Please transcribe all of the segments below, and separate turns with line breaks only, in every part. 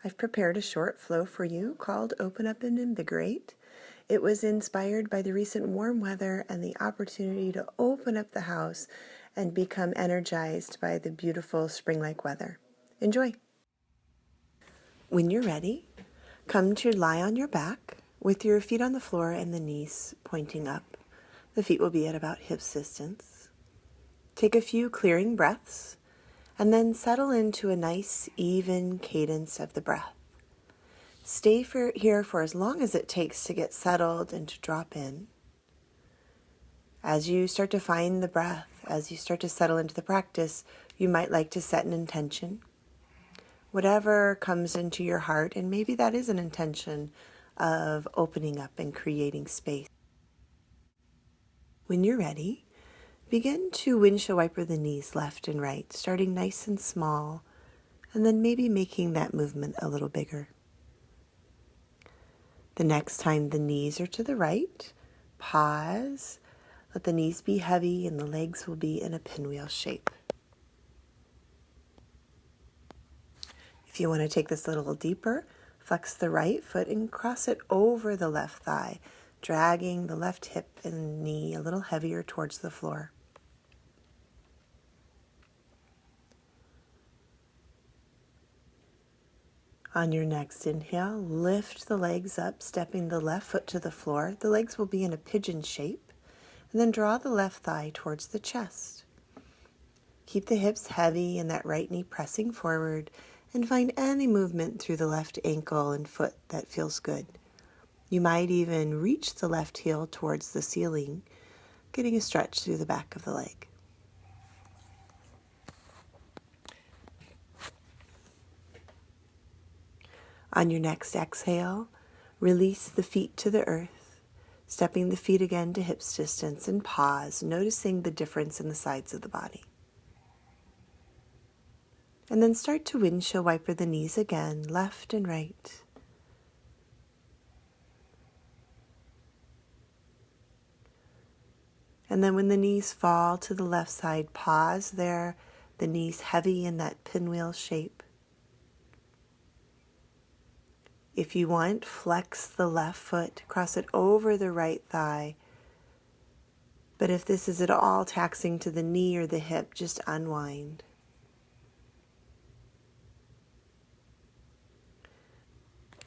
I've prepared a short flow for you called Up and Invigorate. It was inspired by the recent warm weather and the opportunity to open up the house and become energized by the beautiful spring-like weather. Enjoy. When you're ready, come to lie on your back with your feet on the floor and the knees pointing up. The feet will be at about hip distance. Take a few clearing breaths and then settle into a nice, even cadence of the breath. Stay here for as long as it takes to get settled and to drop in. As you start to find the breath, as you start to settle into the practice, you might like to set an intention. Whatever comes into your heart, and maybe that is an intention of opening up and creating space. When you're ready, begin to windshield wiper the knees left and right, starting nice and small, and then maybe making that movement a little bigger. The next time the knees are to the right, pause, let the knees be heavy and the legs will be in a pinwheel shape. If you want to take this a little deeper, flex the right foot and cross it over the left thigh, dragging the left hip and knee a little heavier towards the floor. On your next inhale, lift the legs up, stepping the left foot to the floor. The legs will be in a pigeon shape, and then draw the left thigh towards the chest. Keep the hips heavy and that right knee pressing forward, and find any movement through the left ankle and foot that feels good. You might even reach the left heel towards the ceiling, getting a stretch through the back of the leg. On your next exhale, release the feet to the earth, stepping the feet again to hips distance, and pause, noticing the difference in the sides of the body. And then start to windshield wiper the knees again, left and right. And then when the knees fall to the left side, pause there, the knees heavy in that pinwheel shape. If you want, flex the left foot, cross it over the right thigh. But if this is at all taxing to the knee or the hip, just unwind.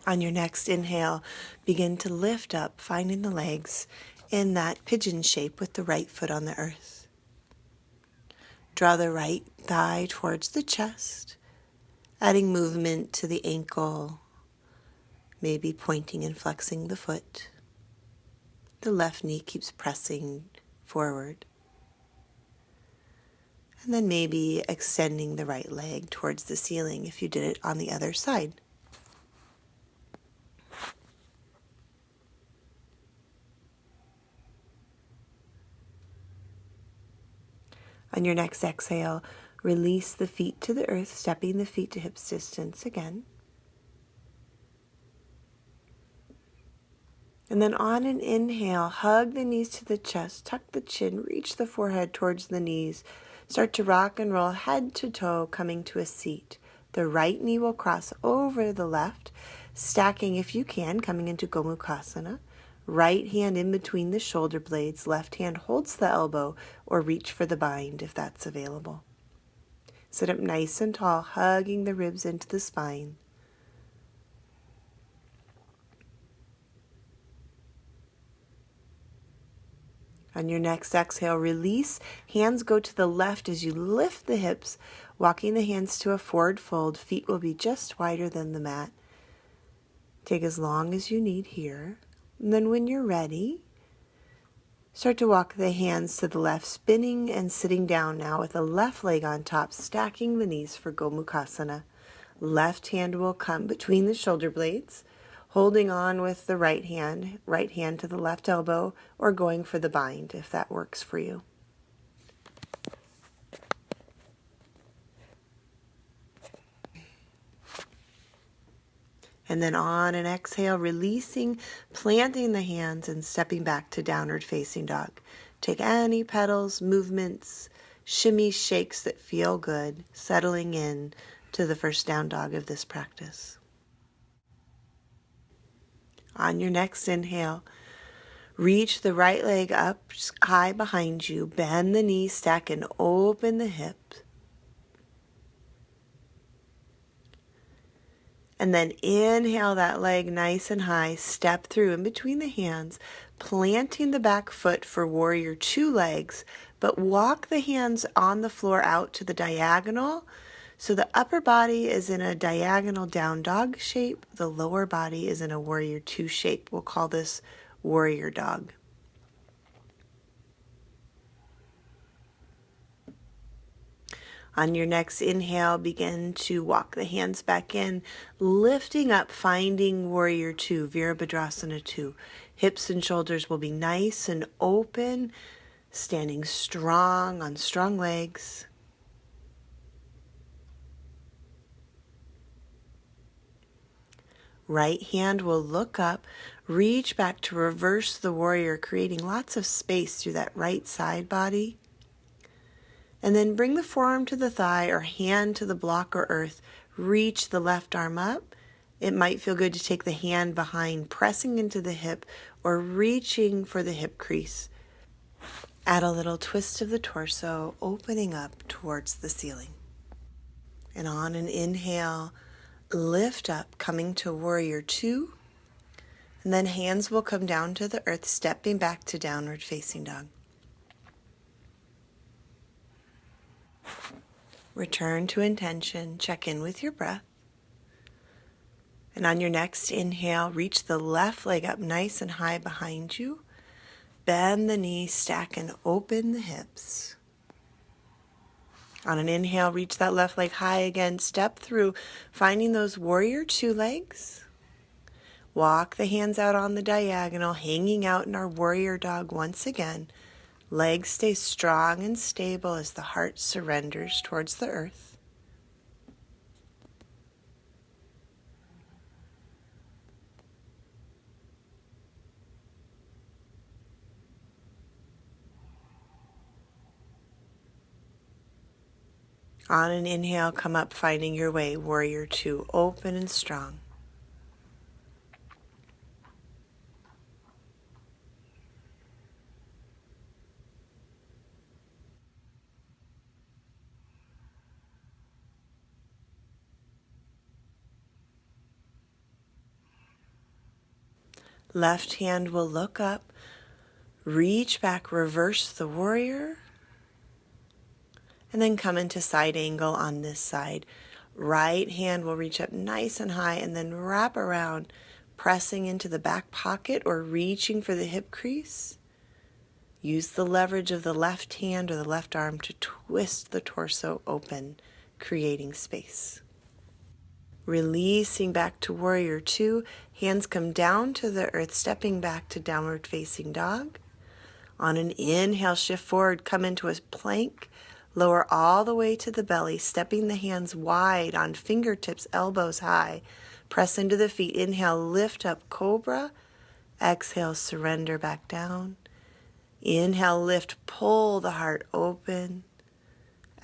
On your next inhale, begin to lift up, finding the legs in that pigeon shape with the right foot on the earth. Draw the right thigh towards the chest, adding movement to the ankle, maybe pointing and flexing the foot. The left knee keeps pressing forward. And then maybe extending the right leg towards the ceiling if you did it on the other side. On your next exhale, release the feet to the earth, stepping the feet to hips distance again. And then on an inhale, hug the knees to the chest, tuck the chin, reach the forehead towards the knees. Start to rock and roll head to toe, coming to a seat. The right knee will cross over the left, stacking if you can, coming into Gomukhasana. Right hand in between the shoulder blades, left hand holds the elbow, or reach for the bind if that's available. Sit up nice and tall, hugging the ribs into the spine. On your next exhale, release. Hands go to the left as you lift the hips, walking the hands to a forward fold. Feet will be just wider than the mat. Take as long as you need here. And then when you're ready, start to walk the hands to the left, spinning and sitting down now with the left leg on top, stacking the knees for Gomukhasana. Left hand will come between the shoulder blades, holding on with the right hand to the left elbow, or going for the bind if that works for you. And then on an exhale, releasing, planting the hands and stepping back to downward facing dog. Take any pedals, movements, shimmy shakes that feel good, settling in to the first down dog of this practice. On your next inhale, reach the right leg up high behind you. Bend the knees, stack and open the hips. And then inhale that leg nice and high. Step through in between the hands, planting the back foot for warrior two legs, but walk the hands on the floor out to the diagonal. So the upper body is in a diagonal down dog shape. The lower body is in a warrior two shape. We'll call this warrior dog. On your next inhale, begin to walk the hands back in, lifting up, finding warrior two, Virabhadrasana 2. Hips and shoulders will be nice and open, standing strong on strong legs. Right hand will look up, reach back to reverse the warrior, creating lots of space through that right side body. And then bring the forearm to the thigh or hand to the block or earth. Reach the left arm up. It might feel good to take the hand behind, pressing into the hip or reaching for the hip crease. Add a little twist of the torso, opening up towards the ceiling. And on an inhale, lift up, coming to warrior two. And then hands will come down to the earth, stepping back to downward facing dog. Return to intention, check in with your breath. And on your next inhale, reach the left leg up nice and high behind you. Bend the knees, stack and open the hips. On an inhale, reach that left leg high again, step through, finding those warrior two legs. Walk the hands out on the diagonal, hanging out in our warrior dog once again. Legs stay strong and stable as the heart surrenders towards the earth. On an inhale, come up, finding your way, warrior two, open and strong. Left hand will look up, reach back, reverse the warrior, and then come into side angle on this side. Right hand will reach up nice and high and then wrap around, pressing into the back pocket or reaching for the hip crease. Use the leverage of the left hand or the left arm to twist the torso open, creating space. Releasing back to warrior two, hands come down to the earth, stepping back to downward facing dog. On an inhale, shift forward, come into a plank, lower all the way to the belly, stepping the hands wide on fingertips, elbows high. Press into the feet, inhale, lift up, cobra. Exhale, surrender back down. Inhale, lift, pull the heart open.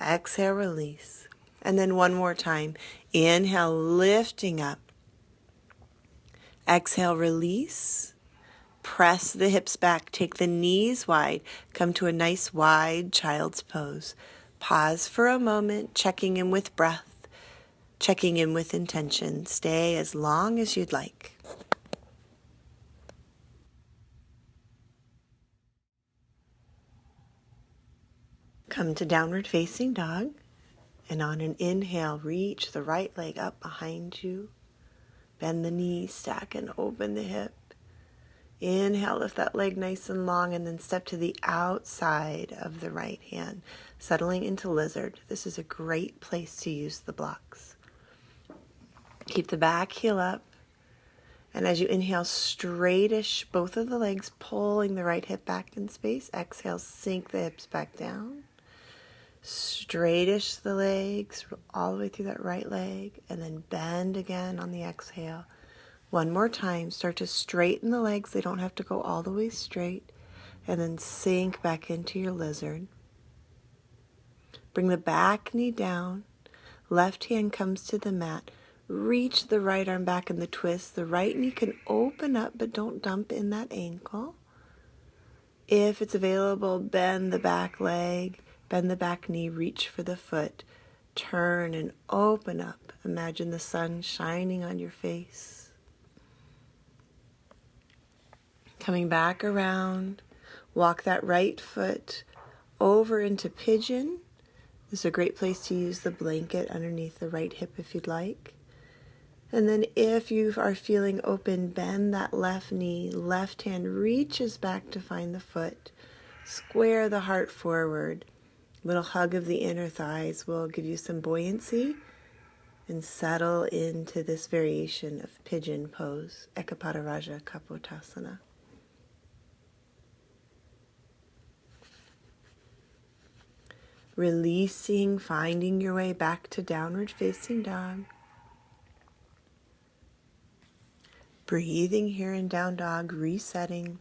Exhale, release. And then one more time. Inhale, lifting up. Exhale, release. Press the hips back. Take the knees wide. Come to a nice wide child's pose. Pause for a moment, checking in with breath, checking in with intention. Stay as long as you'd like. Come to downward facing dog. And on an inhale, reach the right leg up behind you. Bend the knees, stack and open the hip. Inhale, lift that leg nice and long, and then step to the outside of the right hand, settling into lizard. This is a great place to use the blocks. Keep the back heel up. And as you inhale, straightish both of the legs, pulling the right hip back in space. Exhale, sink the hips back down. Straightish the legs all the way through that right leg, and then bend again on the exhale. One more time, start to straighten the legs. They don't have to go all the way straight. And then sink back into your lizard. Bring the back knee down. Left hand comes to the mat. Reach the right arm back in the twist. The right knee can open up, but don't dump in that ankle. If it's available, bend the back leg, bend the back knee, reach for the foot. Turn and open up. Imagine the sun shining on your face. Coming back around, walk that right foot over into pigeon. This is a great place to use the blanket underneath the right hip if you'd like. And then if you are feeling open, bend that left knee. Left hand reaches back to find the foot. Square the heart forward. Little hug of the inner thighs will give you some buoyancy and settle into this variation of pigeon pose, Ekapada Kapotasana. Releasing, finding your way back to downward facing dog. Breathing here in down dog, resetting.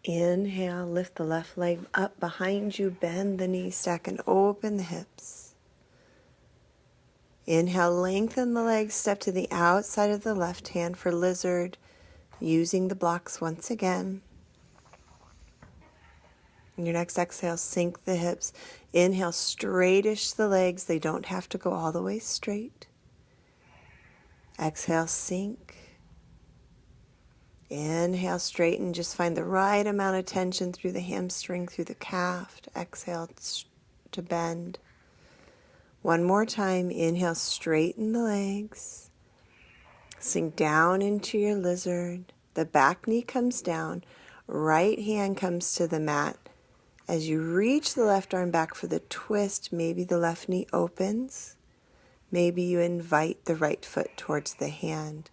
Inhale, lift the left leg up behind you, bend the knee, stack and open the hips. Inhale, lengthen the legs, step to the outside of the left hand for lizard, using the blocks once again. In your next exhale, sink the hips. Inhale, straightish the legs. They don't have to go all the way straight. Exhale, sink. Inhale, straighten. Just find the right amount of tension through the hamstring, through the calf. Exhale to bend. One more time. Inhale, straighten the legs. Sink down into your lizard. The back knee comes down. Right hand comes to the mat. As you reach the left arm back for the twist, maybe the left knee opens. Maybe you invite the right foot towards the hand.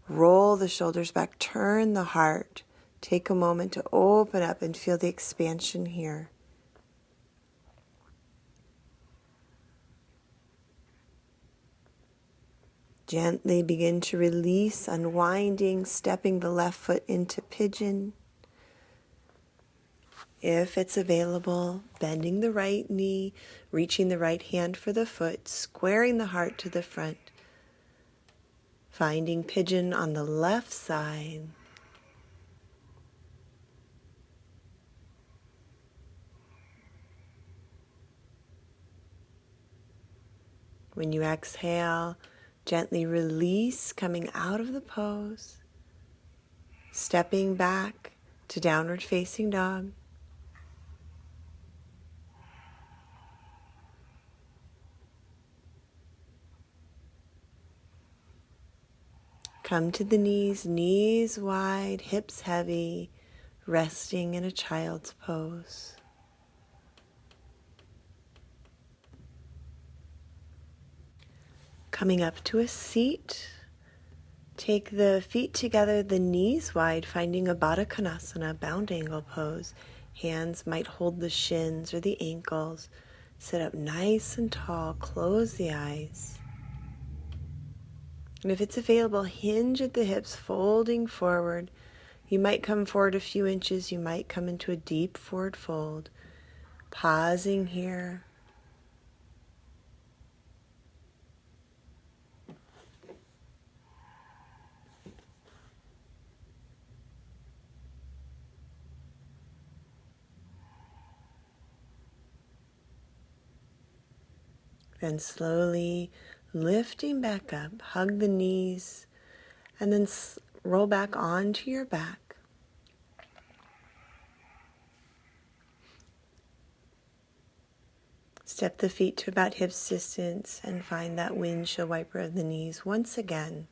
Roll the shoulders back, turn the heart. Take a moment to open up and feel the expansion here. Gently begin to release, unwinding, stepping the left foot into pigeon. If it's available, bending the right knee, reaching the right hand for the foot, squaring the heart to the front. Finding pigeon on the left side. When you exhale, gently release, coming out of the pose. Stepping back to downward facing dog. Come to the knees, knees wide, hips heavy, resting in a child's pose. Coming up to a seat, take the feet together, the knees wide, finding a Baddha Konasana, bound angle pose. Hands might hold the shins or the ankles. Sit up nice and tall, close the eyes. And if it's available, hinge at the hips, folding forward. You might come forward a few inches. You might come into a deep forward fold. Pausing here. Then slowly lifting back up, hug the knees, and then roll back onto your back. Step the feet to about hips distance and find that windshield wiper of the knees once again.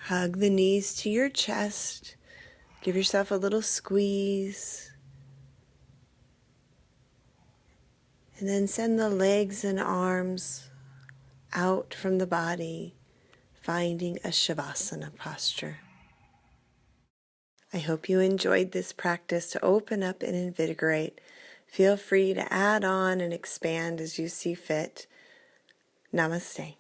Hug the knees to your chest. Give yourself a little squeeze. And then send the legs and arms out from the body, finding a Shavasana posture. I hope you enjoyed this practice to open up and invigorate. Feel free to add on and expand as you see fit. Namaste.